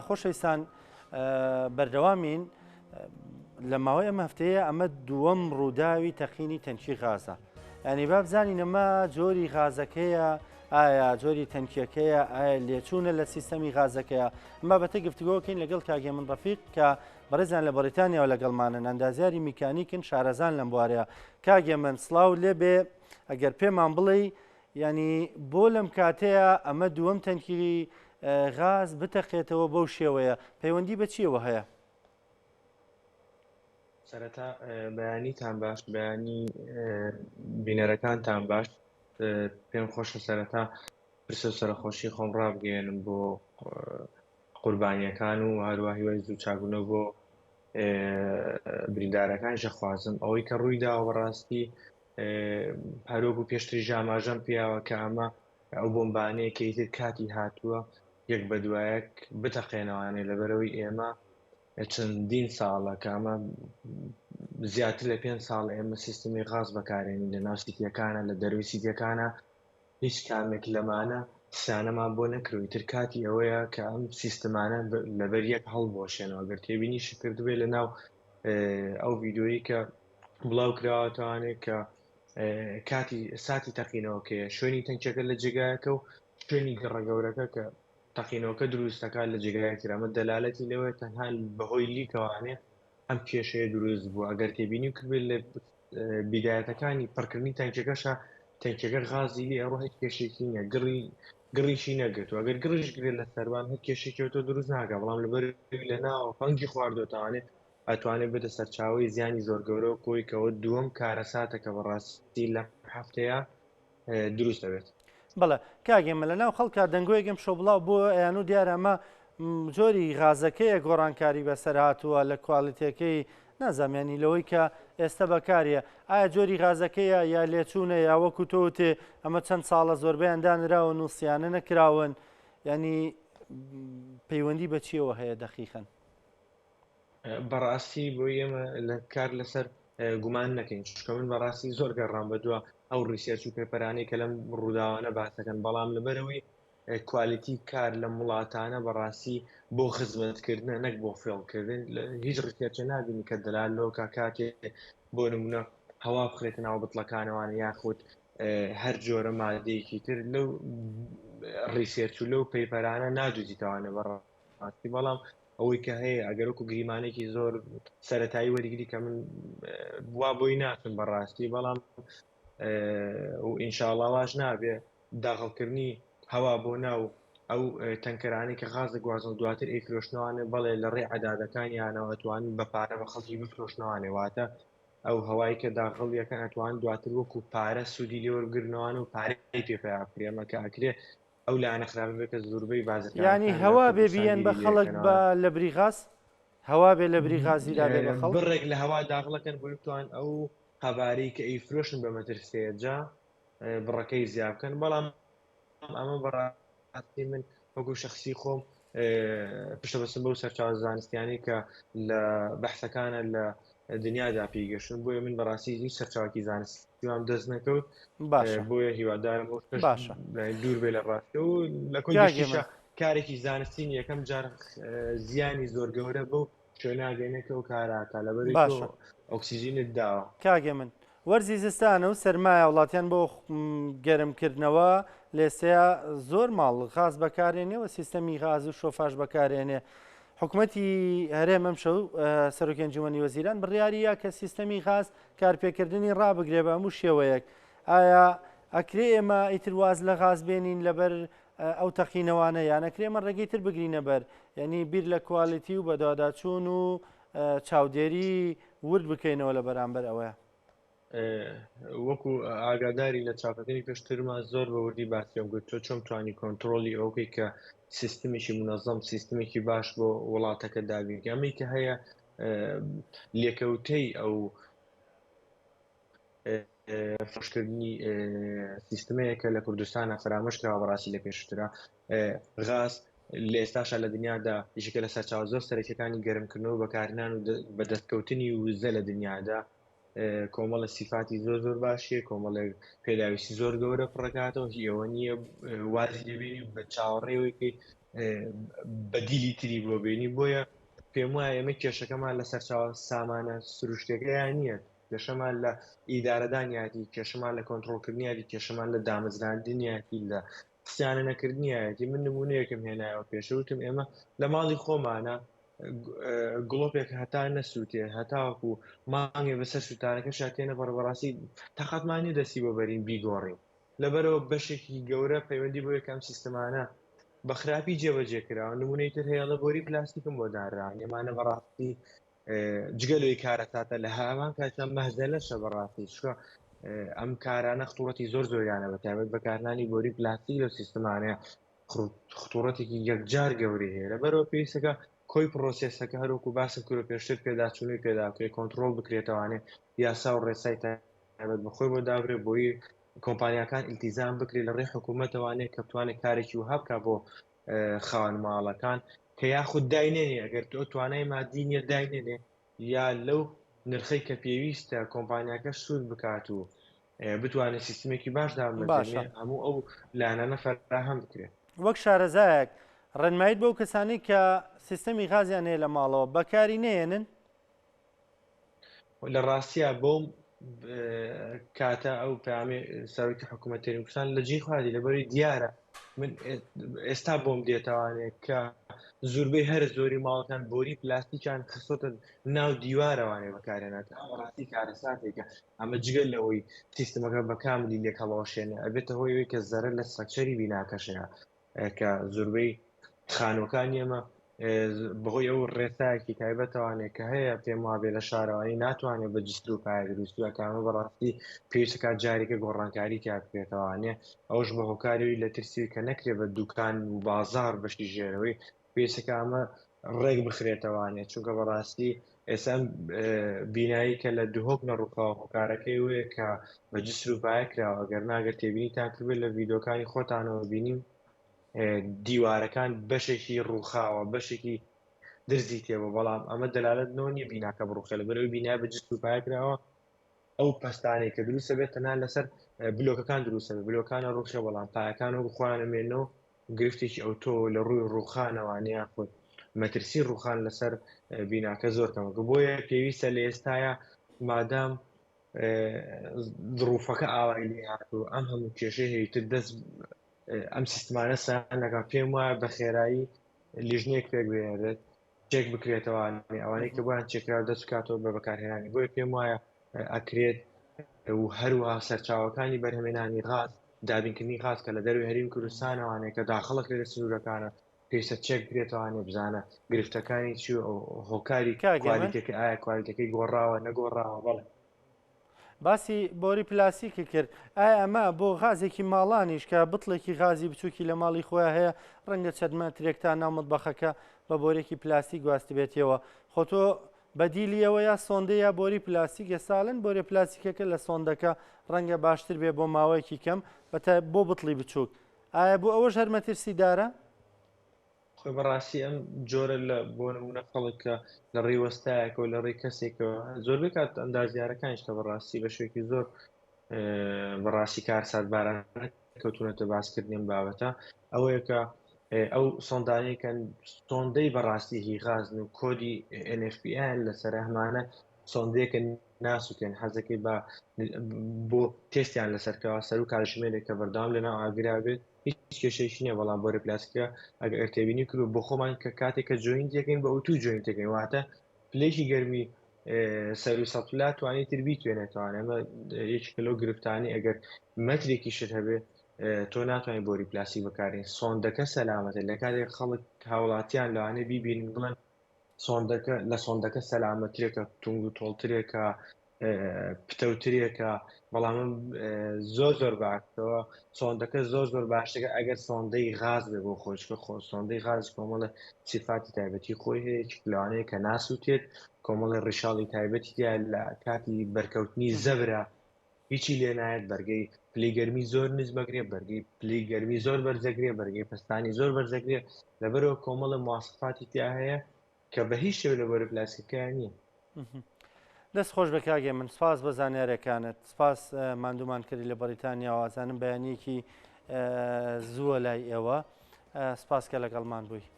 خۆشەویستان بەردەوامین لە ماوەی ئەم هەفتەیە ئەمە دووەم ڕووداوی تەقینی تەنکی غازە. ینی با بزانین ئەمە جۆری غازەکەیە، ئایا جۆری تەنکیەکەیە، ئایا لێچوونە لە سیستەمی غازەکەیە. ئەمە بەتە گفتوگۆکەین لەگەڵ کاگێ من ڕەفیق کە بەڕێزان لە بەریتانیا و لەگەڵمانن ئەندازیاری میکانیکن شارەزان لەم بوارەیە. کاگێ من سڵاو لێبێ ئەگەر پێمان بڵێ ینی بۆ لەم کاتەیە ئەمە دووەم تەنکی غاز بتەقێتەوە بەو شێوەیە پەیوەندی بە چیەوە هەیە؟ سەرەتا بەیانیتان باش، بەیانی بینەرەکانتان باش. پێم خۆشە سەرەتا پرسە سەرخۆشی خۆم ڕابگەێنم بۆ قوربانیەکان و هەروەها هیوای زوو چاکبوونەوە بۆ بریندارەکان ژەخوازم ئەوەی کە ڕوویداوە بەڕاستی هەروەکو پێشتری ژاماژەم پیاوە کە ئەمە ئەو بۆمبانەیە کە ئیتر کاتی هاتووە یەک بە دوایەک بتەقێنەوانێ لەبەرەوەی ئێمە چەندین ساڵە کە ئەمە زیاتر لە 5 ساڵ ئێمە سیستمی غاز بەکارێنین لە ناو سیتیەکانە، لە دەروی سیتیەکانە هیچ کامێک لەمانە سیانەمان بۆ نەکردووی تر کاتی ئەوەیە کە ئەم سیستمانە لەبەر یەک هەڵبۆشێنەوە. گەر تێبینی کردوێ لە ناو ئەو ڤیددیۆیی کە بڵاو کراوەتوانێت کە کاتی ساتی تەقینەوەکەیە شوێنی تەنکیەکە لە جێگایەکە و شوێنی گەڕەگەورەکە کە تەقینەوەکە دروستەکە لە جێگایەکی ئەمە دەلالەتی لەوەیە تەنها بەهۆی لیکەوانێ ئەم کێشەیە دروست بوو. ئەگەر تێبینی کردبێت لە بیدایەتەکانی پڕکردنی تەنکیەکەشە تەنکیەکە غازی لێ ئەڕۆ هیچ کێشێکی نییە، گڕیشی نەگرێت و ئەگەر گڕش گرێت لە سەروان هیچ کێشێکەوە دروست ناکە، بەڵام لەبەر لە ناوە فەنگی خواردۆتەوانێت ئەتوانێت بێتە سەرچاوی زیانی زۆر گەورە و کۆی کەەوە دووەم کارەساتەکە بەڕاستی لە هەفتەیە دروست دەبێت. بەڵێ کاگەمە لە ناو خەڵکە دەنگۆیەکەم شۆ بڵاو بۆ ئەیان و دیارە ئەمە جۆری غازەکەیە گۆڕانکاری بەسەر هاتووە لە کواڵیتەکەی نازانانی لەوەی کە ئێستا بەکاریە. ئایا جۆری غازەکەیە یا لێچوونە یا وەکو تۆتێ ئەمە چەند ساڵە زۆربیان دانراوە نووسیانە نەکراون، ینی پەیوەندی بە چیەوە هەیە دەقیقەن؟ بەڕاستی بۆ ئێمە لە کار لەسەر گومان نەکەین، چکە من بەڕاستی زۆر گەڕام بەدووە ئەو ڕیسێرچ و پێپەرانی کە لەم ڕووداوانە باسەکەن، بەڵام لەبەرەوەی کوالیتی کار لە وڵاتانە بەڕاستی بۆ خزمەتکردنە نەک بۆ فێڵکردن هیچ ڕیسێرچە نبینی کە دەلالەوە کە کاتێ بۆ نمونە هەوا بخرێتە ناو بتڵەکانەوان یاخود هەر جۆرە مادەیەکی تر لەو ریسێرچ و لەو پێپەرانە نادوزیتوانە بەڕاستی. بەڵام ئەوەی کە هەیە ئەگەرکو گریمانێکی زۆر سەرەتایی وەرگری کە من وا بۆی ناچم بەڕاستی، بەڵام و ئینشاءڵڵا واش نابێ داخڵکردنی هەوا بۆ ناو ئەو تەنکەرانی کە غازە گوازن دواتر ئەیفرۆشتنەوانێ بەڵێ لە ڕێ عەدادەکانیانەوە ئەتوانن بە پارە بە خەڵکی بفرۆشتنەوانێ، واتە ئەو هەوای کە داخڵ یەکەن ئەتوان دواتر وەکو پارە سوودی لێوەرگرنەوەن و پارەی پێپیاکرێمە کە ئەکرێ ئەو لاەنە خراپێت کە زۆربەی بازرگان ینی هەوا بێبیەن بە خەڵک بە لە بریغاز هەوا بێ لە بریغازیدا بێ بە خەڵک بڕێک لە هەوا داخڵەکەن بۆ بتوان ئەو خەبارەی کە ئەیفرۆشن بە مەترسێجا بڕەکەی زیابکەن. بەڵام ئەمە بەڕاستی من وەکو شخصی خۆم پشتە بەسم بەو سەرچاوە زانستیانی کە لە بەحثەکانە لە دنیادا پێیگەشتن، بۆیە من بەڕاستی هیچ سەرچاوکی زانستیوام دەست نەکەوت. باشە بۆیە هیوادارم باشە دوور بێ لە ڕاستە و لە کۆیشە کارێکی زانستین یەکەم جار زیانی زۆر گەورە بەو شوێناگەینەکە و کاراکە لەبەری ئۆکسسیژینت داوە. کاگە من وەرزی زستانە و سەرمایە وڵاتیان بۆ گەرمکردنەوە لێسەیە زۆر ماڵ غاز بەکارێنێەوە سیستەمی غاز و شۆفاژ بەکارێنێ. حکوومەتی هەرێم ئەم شەو سەرۆکی ئەنجومەنی وەزیران بڕیاریە کە سیستەمی غاز کارپێکردنی ڕابگرێ بە هەموو شێوەیەک. ئایا ئەکرێ ئێمە ئیتر واز لە غاز بێنین لەبەر ئەو تەقینەوانە یانەکرێ ئێمە ڕێگەی تر بگرینە بەر، یعنی بیر لە کوالیتی و بەداداچوون و چاودێری ورد بکەینەوە لە بەرامبەر ئەوەیە؟ وەکو ئاگاداری لە چاپەکەی پێشترمان زۆر بە وردی باسیۆم گوت تۆ چۆن توانی کۆنتترۆلی ئەوکەی کە سیستمێکی منەظەم سیستمێکی باش بۆ وڵاتەکە دابین. ئەمەی کە هەیە لێکەوتەی ئەو فشکردنی سیستمەیەکە لە کوردستانە فرامۆشکراوە بەڕاستی لە پێشترا غاز لە ئێستاشە لە دنیادا یشەکە لە سەرچاو زۆر سەرەکیەکانی گەرمکردنەوە بەکارهێنان و بەدەستکەوتنی وزە لە دنیادا کۆمەڵە سیفاتی زۆر زۆر باشیە، کۆمەڵێک پێداویستی زۆر گەورە پڕکاتەوە هیەوە نییە وازی دەبینی بە چاوەڕێەوەیکەی بەدیلی تری بۆ بینی بۆیە پێم وایە ئێمە کێشەکەمان لە سەرچاو سامانە سروشتەکەیان نییە کێشەمان لە ئیدارەدانیاتی کێشەمان لە کۆنتترۆلکردنیاتی کێشەمان لە دامەزراندنیاتی لە قسییانە نەکردنیایەتی من نمونەیەکم هێنایەوە پێشەوتم ئێمە لە ماڵی خۆمانە گڵۆپێک هەتا نەسووتێ هەتاوەکو مانگێ بەسەر سووتانەکە شاتێنە بەڕبڕاستی تەقەتمانی دەستی بۆ بەرین بیگۆڕین لەبەرەوە بەشێکی گەورە پەیوەندی بۆ یەکەم سیستمانە بە خراپی جێبەجێکراوە نمونەی تر هەیە لە بۆری پلاستیکم بۆ دانران ئێمانە بەڕاستی جگەلوی کارەکاتە لە هاوان کاتە مەهزە لەشە بەڕاستی چکە ئەم کارانە خطوڕەتی زۆر زۆریانە بەتابەت بەکارنانی بۆری پلاستیک لە سیستمانەیە خطوڕەتێکی یەکجار گەوری هەیە لەبەرەوە پێویستەکە کۆی پرۆسیسەکە هەروکو باسم کرد پێشتر پێداچوونی پێداکەی کۆنتترۆل بکرێتەوانێ یاسا و ڕێسای تایبەت بەخۆی بۆ دابرێ بۆی کۆمپانیەکان ئیلتیزام بکرێت لە ڕێ حکوومەتەوانێت کە بتوانێت کارێکی وها بکە بۆ خاوەن ماڵەکان کە یاخود داینێنێ ئەگەر تۆ توانای مادی نیە داینێنێ یا لەو نرخەی کە پێویستە کۆمپانیاکە سوود بکات و بتوانێت سیستمێکی باش دامەزێنێ هەموو ئەو لانانە فەرهەم بکرێت وەک شارەزایەک ڕێنمایت بەو کەسانی کە سیستەمی غازیان هەیە لە ماڵەوە بەکاری نێنن لە ڕاستیە بۆم کاتە ئەو پامێ سەرۆکی حکوومەتێری کوردستان لە جێی خوادی لەبەری دیارە من ئێستا بۆم دێتوانێت کە زۆربەی هەر زۆری ماڵەکان بۆری پلاستیکیان خستۆتە ناو دیوارەوانێ بەکارێنات ڕاستی کارەساتێکە ئەمە جگەل لەوەی سیستمەکە بەکاملی لێک هەڵەوەشێنێ ئەبێتە هۆی کە زەرە لە سەکچەری بیناکەشەیە کە زۆربەی خانۆکانی ئێمە بەهۆی ئەو ڕێسایەکی تایبەتەوانێت کە هەیە پێم وابێ لە شارەوانی ناتوانێت بە جستر و پای دروستوەکانە بەڕاستی پێویستەکە جارێکە گۆڕانکاری تیا بکرێتەوانێ ئەوش بە هۆکاریوی لە ترسی کە نەکرێت بە دوکان و بازار بەشی ژێرەوەی پێویستەکە ئەمە ڕێک بخرێتەوانێت چونکە بەڕاستی ئێستا بینایی کە لە دوهۆک نەڕووکەوە هۆکارەکەی وەیە کە بە جستر و پایە کراوە گەر ناگەر تێبینیتان کردێت لە ڤیدۆکانی خۆتانەوە بینیم دیوارەکان بەشێکی ڕووخاوە بەشێکی درزی تێبە بەڵام ئەمە دەلالت نەوە نیە بیناکە بڕوخێ لەبەرەوەی بینای بە جست و پایکراوە ئەو پستانەی کە دروستە بێت تەنان لەسەر بلۆکەکان دروستە بلۆکانە ڕوخشە بەڵام پایەکان و خوانە مێنەوە گرفتێکی ئەوتۆ لە ڕووی ڕووخانەوانەیە خۆت مەترسی ڕووخان لەسەر بیناکە زۆر کەمەکە بۆیە پێویستە لە ئێستاە مادام ظروفەکە ئاوای لێ هاتوو ئەم هەموو کێشەی هەیەتر دەست ئەم سیستمانە سانەکە پێم وایە بە خێرایی لیژنێک پێک بێنێت چێک بکرێتەوە ئەوانەی کە بۆیان چێکرا دەستکاتەوە بە بەکارهێنانی بۆیە پێم وایە ئەکرێت و هەروەها سەرچاوەکانی بەرهەمێنانی غاز دابینکردنی غاز کە لە دەروی هەریم کوردستانەوانەیە کە داخڵک لە سنوورەکانە پێویستە چێک بکرێتەوەوانێ بزانە گرفتەکانی چی هۆکاری کوالیتەکە ئایا کوالیتەکەی گۆڕاوە نەگۆڕاوە بەڵێ باسی بۆری پلاسیکی کرد ئایا ئەمە بۆ غازێکی ماڵانیش کە بتڵێکی غازی بچووکی لە ماڵی خۆیان هەیە ڕەنگە چەندمەترێکتان ناو مەتبەخەکە بە بۆرێکی پلاستیک گواست بێتەوە خۆ تۆ بەدیلیەوە یا سۆندە یا بۆری پلاستیکە ساڵن بۆرە پلاستیکەکە لە سۆندەکە ڕەنگە باشتر بێ بۆ ماوەیەکی کەم بۆ بتڵی بچووک ئایا بۆ ئەوەش هەرمەترسیدارە؟ خۆی بەڕاستی ئەم جۆرە لە بۆ نمونە خەڵکە لە ڕێوەستایەکەوە لە ڕێ کەسێکەوە زۆربەی کات ئەندازیارەکانیشتە بەڕاستی بە شوێکی زۆر بەڕاستی کار ساتباران کەوتونەتە باسکردنیم بابەتە ئەوەیە کە ئەو سۆندانەیەکەن سۆندەی بەڕاستی هی غازن و کۆدی NFPیان لەسەر هەمانە سۆندەیەکە ناسووتێن حەزەکەی بۆ تێستیان لەسەرکەوە سەر و کاتژمێرێک کە بەردەوام لەناو ئاگرا بێت هیچ کێشەیەکی نییە بەڵام بۆرە پلاسیکە ئەگەر تێبینی کرد بۆ خۆمان کە کاتێک کە جوین دەکەین بە ئۆتو جوین دەکەین واتە پلێکی گەرمی سەر و سەپلات توانێت تر بیتوێنێتوانە ئەمە یەکی کلۆ گرفتانی ئەگەر مەترێکی شت هەبێت تۆ ناتوانین بۆری پلاسی بکارین سۆندەکە سەلامەتە لە کاتێک خەڵک هاوڵاتیان لەوانێ بیبینن بڵێن سۆندەکە لە سۆندەکە سەلامەترێکە تونگ و تۆڵترێکە پتەوترێکە بەڵام زۆر باشەوە سۆندەکە زۆر باشەکە ئەگەر سۆندەی غاز بێ بۆ خۆشکە خۆ سۆندەی غاز کۆمەڵە سیفاتی تایبەتی خۆی هەیە لەوانەیە کە ناسووتێت کۆمەڵی ڕیشاڵی تایبەتی لە کاتی بەرکەوتنی زەبرە هیچی لێ نایەت بەرگەی پلی گەرمی زۆر نز بەگرێ بەرگی پلی گەرمی زۆر بەرزەگرێ بەرگی پستانی زۆر بەرزەگرێ لەبەرەوە کۆمەڵە مواسفاتی تیا هەیە کە بە هیچ شێو لە بۆرە پلاسیکەکە نییە دەست خۆش بە کاگێ من سپاس بە زانیارەکانت سپاس ماندومان کردی لە بەریتانیا وازانم بەیانێکی زووە لای ئێوە سپاس کە لەگەڵمان بووی.